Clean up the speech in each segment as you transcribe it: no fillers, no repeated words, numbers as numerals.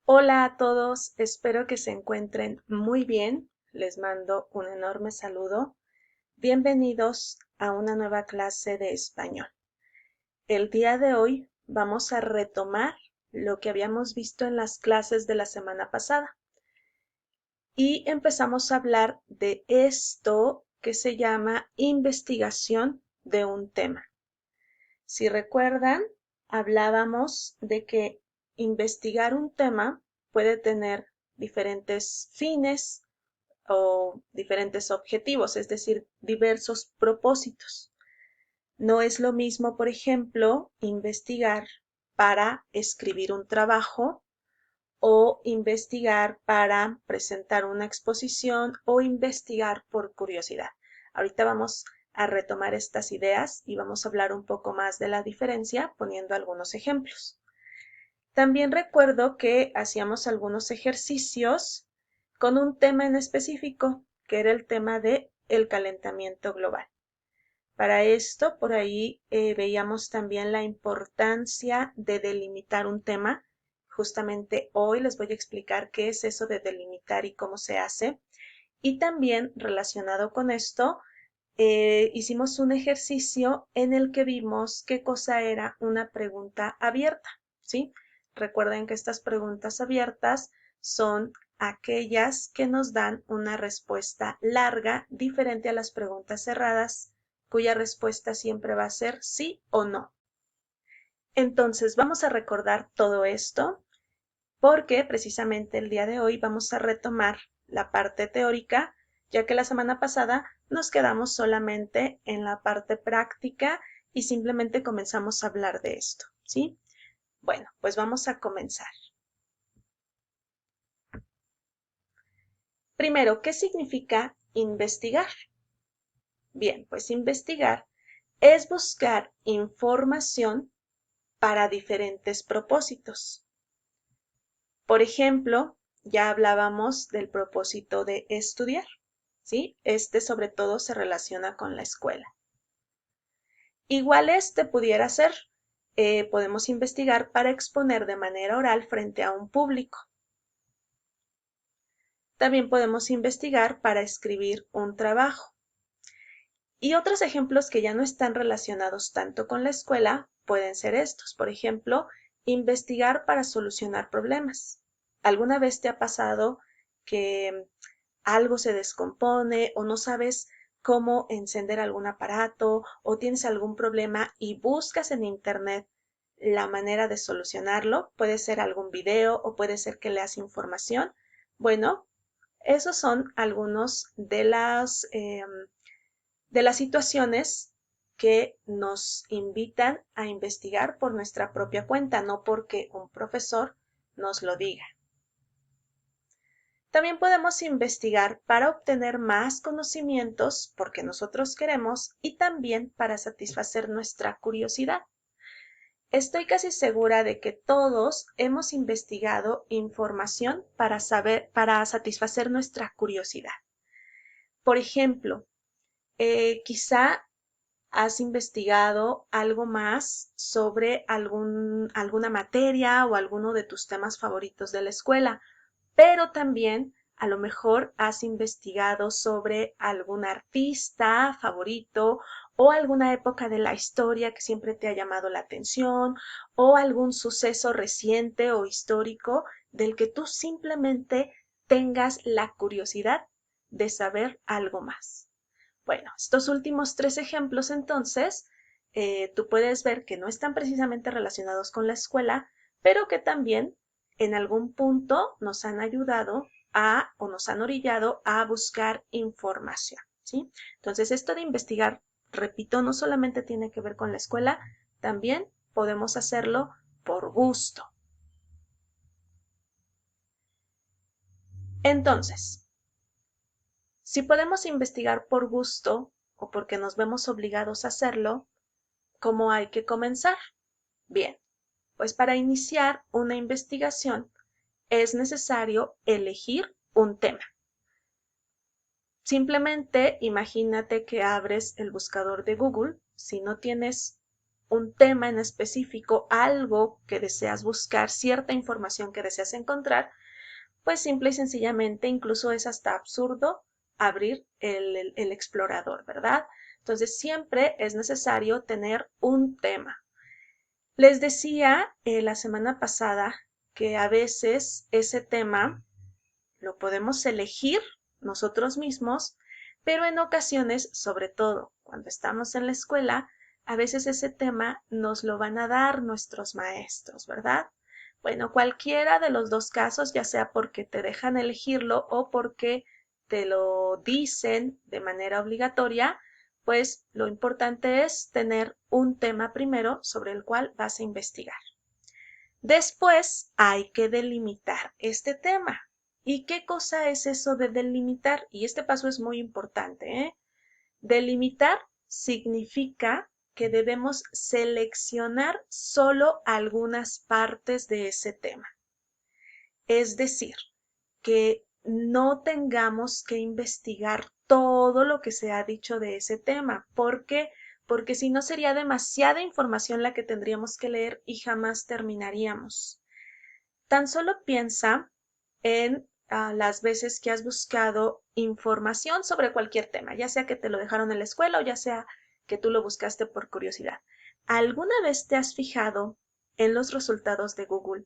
Hola a todos, espero que se encuentren muy bien. Les mando un enorme saludo. Bienvenidos a una nueva clase de español. El día de hoy vamos a retomar lo que habíamos visto en las clases de la semana pasada y empezamos a hablar de esto que se llama investigación de un tema. Si recuerdan, hablábamos de que investigar un tema puede tener diferentes fines o diferentes objetivos, es decir, diversos propósitos. No es lo mismo, por ejemplo, investigar para escribir un trabajo o investigar para presentar una exposición o investigar por curiosidad. Ahorita vamos a retomar estas ideas y vamos a hablar un poco más de la diferencia poniendo algunos ejemplos. También recuerdo que hacíamos algunos ejercicios con un tema en específico, que era el tema de el calentamiento global. Para esto, por ahí veíamos también la importancia de delimitar un tema. Justamente hoy les voy a explicar qué es eso de delimitar y cómo se hace. Y también relacionado con esto, hicimos un ejercicio en el que vimos qué cosa era una pregunta abierta, ¿sí? Recuerden que estas preguntas abiertas son aquellas que nos dan una respuesta larga, diferente a las preguntas cerradas, cuya respuesta siempre va a ser sí o no. Entonces, vamos a recordar todo esto porque precisamente el día de hoy vamos a retomar la parte teórica, ya que la semana pasada nos quedamos solamente en la parte práctica y simplemente comenzamos a hablar de esto, ¿sí? Bueno, pues vamos a comenzar. Primero, ¿qué significa investigar? Bien, pues investigar es buscar información para diferentes propósitos. Por ejemplo, ya hablábamos del propósito de estudiar, ¿sí? Este sobre todo se relaciona con la escuela. Igual este pudiera ser, podemos investigar para exponer de manera oral frente a un público. También podemos investigar para escribir un trabajo. Y otros ejemplos que ya no están relacionados tanto con la escuela pueden ser estos. Por ejemplo, investigar para solucionar problemas. ¿Alguna vez te ha pasado que algo se descompone o no sabes cómo encender algún aparato o tienes algún problema y buscas en internet la manera de solucionarlo? Puede ser algún video o puede ser que leas información. Bueno, esos son algunos de las situaciones que nos invitan a investigar por nuestra propia cuenta, no porque un profesor nos lo diga. También podemos investigar para obtener más conocimientos porque nosotros queremos y también para satisfacer nuestra curiosidad. Estoy casi segura de que todos hemos investigado información para satisfacer nuestra curiosidad. Por ejemplo, quizá has investigado algo más sobre alguna materia o alguno de tus temas favoritos de la escuela, pero también a lo mejor has investigado sobre algún artista favorito o alguna época de la historia que siempre te ha llamado la atención o algún suceso reciente o histórico del que tú simplemente tengas la curiosidad de saber algo más. Bueno, estos últimos tres ejemplos entonces, tú puedes ver que no están precisamente relacionados con la escuela, pero que también en algún punto nos han ayudado o nos han orillado a buscar información, ¿sí? Entonces, esto de investigar, repito, no solamente tiene que ver con la escuela, también podemos hacerlo por gusto. Entonces, si podemos investigar por gusto o porque nos vemos obligados a hacerlo, ¿cómo hay que comenzar? Bien, pues para iniciar una investigación es necesario elegir un tema. Simplemente imagínate que abres el buscador de Google. Si no tienes un tema en específico, algo que deseas buscar, cierta información que deseas encontrar, pues simple y sencillamente, incluso es hasta absurdo abrir el explorador, ¿verdad? Entonces siempre es necesario tener un tema. Les decía la semana pasada que a veces ese tema lo podemos elegir nosotros mismos, pero en ocasiones, sobre todo cuando estamos en la escuela, a veces ese tema nos lo van a dar nuestros maestros, ¿verdad? Bueno, cualquiera de los dos casos, ya sea porque te dejan elegirlo o porque te lo dicen de manera obligatoria, pues lo importante es tener un tema primero sobre el cual vas a investigar. Después hay que delimitar este tema. ¿Y qué cosa es eso de delimitar? Y este paso es muy importante, ¿eh? Delimitar significa que debemos seleccionar solo algunas partes de ese tema. Es decir, que no tengamos que investigar todo lo que se ha dicho de ese tema. ¿Por qué? Porque si no sería demasiada información la que tendríamos que leer y jamás terminaríamos. Tan solo piensa en las veces que has buscado información sobre cualquier tema, ya sea que te lo dejaron en la escuela o ya sea que tú lo buscaste por curiosidad. ¿Alguna vez te has fijado en los resultados de Google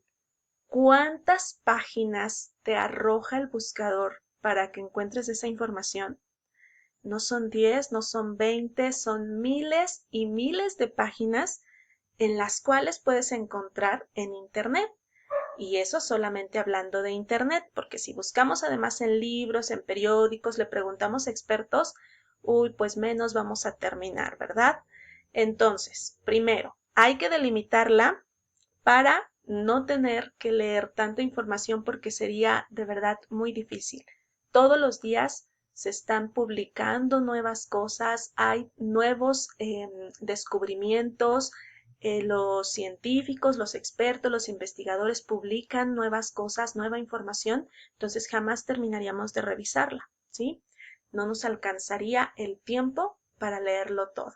cuántas páginas te arroja el buscador para que encuentres esa información? No son 10, no son 20, son miles y miles de páginas en las cuales puedes encontrar en Internet. Y eso solamente hablando de Internet, porque si buscamos además en libros, en periódicos, le preguntamos a expertos, uy, pues menos vamos a terminar, ¿verdad? Entonces, primero, hay que delimitarla para no tener que leer tanta información porque sería de verdad muy difícil. Todos los días se están publicando nuevas cosas, hay nuevos descubrimientos, los científicos, los expertos, los investigadores publican nuevas cosas, nueva información, entonces jamás terminaríamos de revisarla, ¿sí? No nos alcanzaría el tiempo para leerlo todo.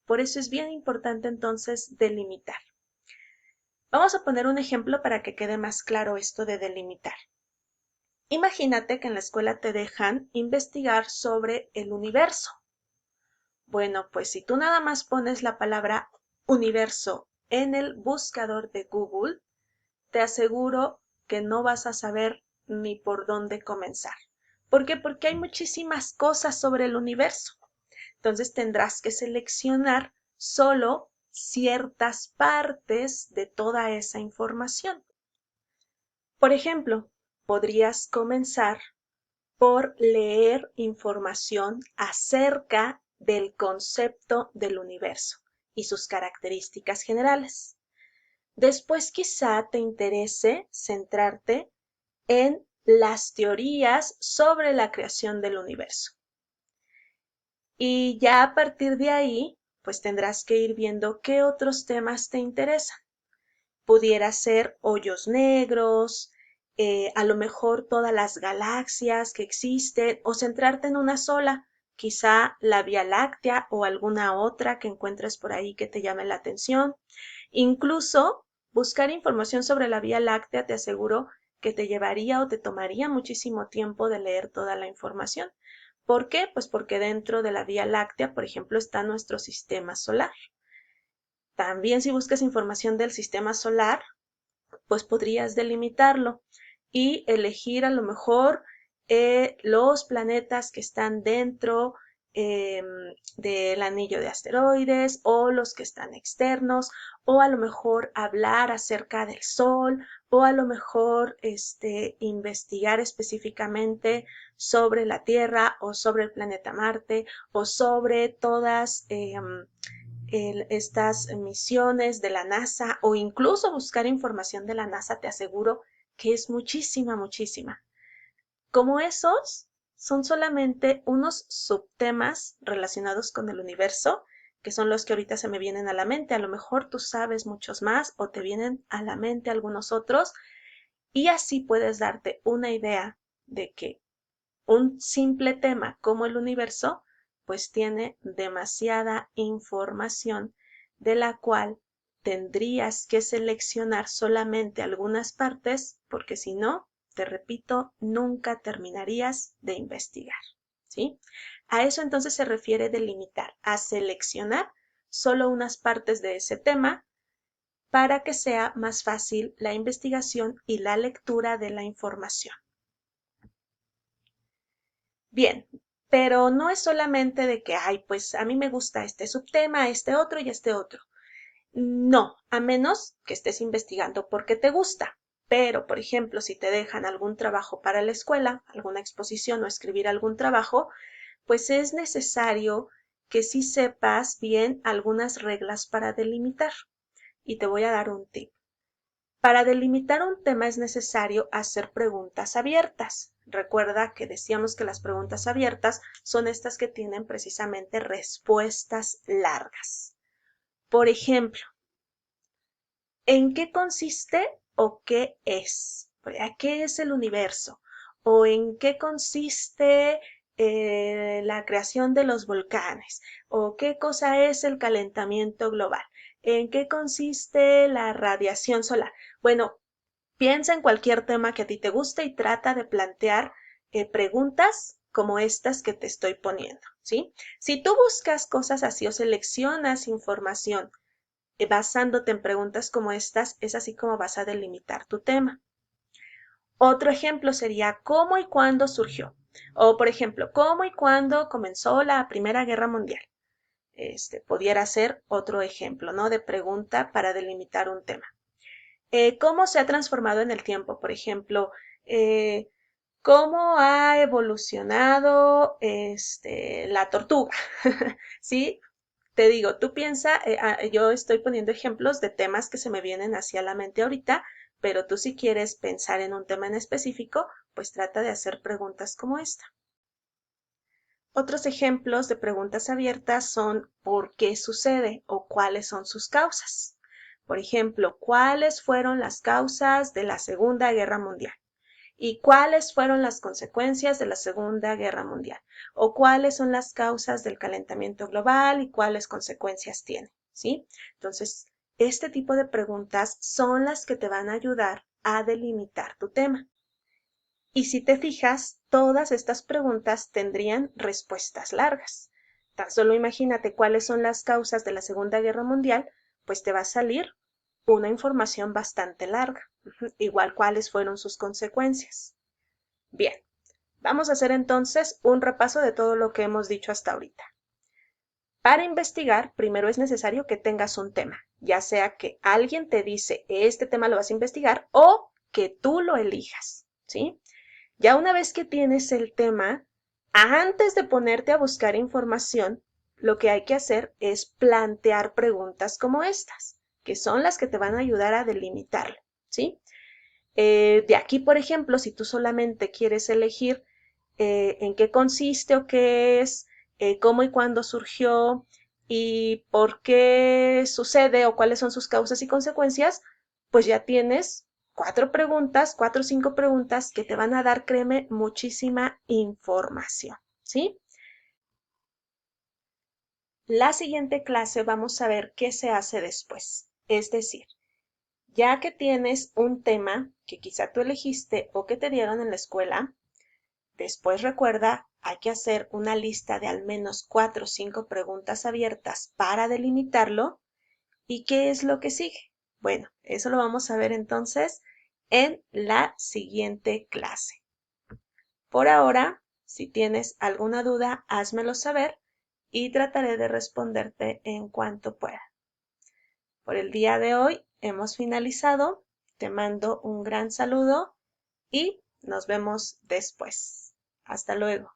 Por eso es bien importante entonces delimitar. Vamos a poner un ejemplo para que quede más claro esto de delimitar. Imagínate que en la escuela te dejan investigar sobre el universo. Bueno, pues si tú nada más pones la palabra universo en el buscador de Google, te aseguro que no vas a saber ni por dónde comenzar. ¿Por qué? Porque hay muchísimas cosas sobre el universo. Entonces tendrás que seleccionar solo ciertas partes de toda esa información. Por ejemplo, podrías comenzar por leer información acerca del concepto del universo y sus características generales. Después quizá te interese centrarte en las teorías sobre la creación del universo. Y ya a partir de ahí, pues tendrás que ir viendo qué otros temas te interesan. Pudiera ser hoyos negros, a lo mejor todas las galaxias que existen o centrarte en una sola, quizá la Vía Láctea o alguna otra que encuentres por ahí que te llame la atención. Incluso buscar información sobre la Vía Láctea te aseguro que te llevaría o te tomaría muchísimo tiempo de leer toda la información. ¿Por qué? Pues porque dentro de la Vía Láctea, por ejemplo, está nuestro sistema solar. También si buscas información del sistema solar, pues podrías delimitarlo y elegir a lo mejor los planetas que están dentro del anillo de asteroides o los que están externos, o a lo mejor hablar acerca del Sol, o a lo mejor investigar específicamente sobre la Tierra o sobre el planeta Marte o sobre todas estas misiones de la NASA o incluso buscar información de la NASA, te aseguro que es muchísima, muchísima. Como esos son solamente unos subtemas relacionados con el universo, que son los que ahorita se me vienen a la mente. A lo mejor tú sabes muchos más o te vienen a la mente algunos otros y así puedes darte una idea de que un simple tema como el universo pues tiene demasiada información de la cual tendrías que seleccionar solamente algunas partes, porque si no, te repito, nunca terminarías de investigar, ¿sí? A eso entonces se refiere delimitar, a seleccionar solo unas partes de ese tema para que sea más fácil la investigación y la lectura de la información. Bien, pero no es solamente de que, ay, pues a mí me gusta este subtema, este otro y este otro. No, a menos que estés investigando porque te gusta. Pero, por ejemplo, si te dejan algún trabajo para la escuela, alguna exposición o escribir algún trabajo, pues es necesario que sí sepas bien algunas reglas para delimitar. Y te voy a dar un tip. Para delimitar un tema es necesario hacer preguntas abiertas. Recuerda que decíamos que las preguntas abiertas son estas que tienen precisamente respuestas largas. Por ejemplo, ¿en qué consiste o qué es? ¿Qué es el universo? ¿O en qué consiste la creación de los volcanes? ¿O qué cosa es el calentamiento global? ¿En qué consiste la radiación solar? Bueno, piensa en cualquier tema que a ti te guste y trata de plantear preguntas como estas que te estoy poniendo, ¿sí? Si tú buscas cosas así o seleccionas información basándote en preguntas como estas, es así como vas a delimitar tu tema. Otro ejemplo sería ¿cómo y cuándo surgió? O, por ejemplo, ¿cómo y cuándo comenzó la Primera Guerra Mundial? Pudiera ser otro ejemplo, ¿no? De pregunta para delimitar un tema. ¿Cómo se ha transformado en el tiempo? Por ejemplo, ¿cómo ha evolucionado la tortuga? ¿Sí? Te digo, tú piensa, yo estoy poniendo ejemplos de temas que se me vienen hacia la mente ahorita, pero tú si quieres pensar en un tema en específico, pues trata de hacer preguntas como esta. Otros ejemplos de preguntas abiertas son ¿por qué sucede o cuáles son sus causas? Por ejemplo, ¿cuáles fueron las causas de la Segunda Guerra Mundial? ¿Y cuáles fueron las consecuencias de la Segunda Guerra Mundial? ¿O cuáles son las causas del calentamiento global y cuáles consecuencias tiene? ¿Sí? Entonces, este tipo de preguntas son las que te van a ayudar a delimitar tu tema. Y si te fijas, todas estas preguntas tendrían respuestas largas. Tan solo imagínate cuáles son las causas de la Segunda Guerra Mundial, pues te va a salir una información bastante larga. Igual cuáles fueron sus consecuencias. Bien, vamos a hacer entonces un repaso de todo lo que hemos dicho hasta ahorita. Para investigar, primero es necesario que tengas un tema, ya sea que alguien te dice este tema lo vas a investigar o que tú lo elijas, ¿sí? Ya una vez que tienes el tema, antes de ponerte a buscar información, lo que hay que hacer es plantear preguntas como estas, que son las que te van a ayudar a delimitarlo, ¿sí? De aquí, por ejemplo, si tú solamente quieres elegir en qué consiste o qué es, cómo y cuándo surgió y por qué sucede o cuáles son sus causas y consecuencias, pues ya tienes 4 o 5 preguntas que te van a dar, créeme, muchísima información, ¿sí? La siguiente clase vamos a ver qué se hace después. Es decir, ya que tienes un tema que quizá tú elegiste o que te dieron en la escuela, después recuerda, hay que hacer una lista de al menos 4 o 5 preguntas abiertas para delimitarlo. ¿Y qué es lo que sigue? Bueno, eso lo vamos a ver entonces en la siguiente clase. Por ahora, si tienes alguna duda, házmelo saber y trataré de responderte en cuanto pueda. Por el día de hoy hemos finalizado. Te mando un gran saludo y nos vemos después. Hasta luego.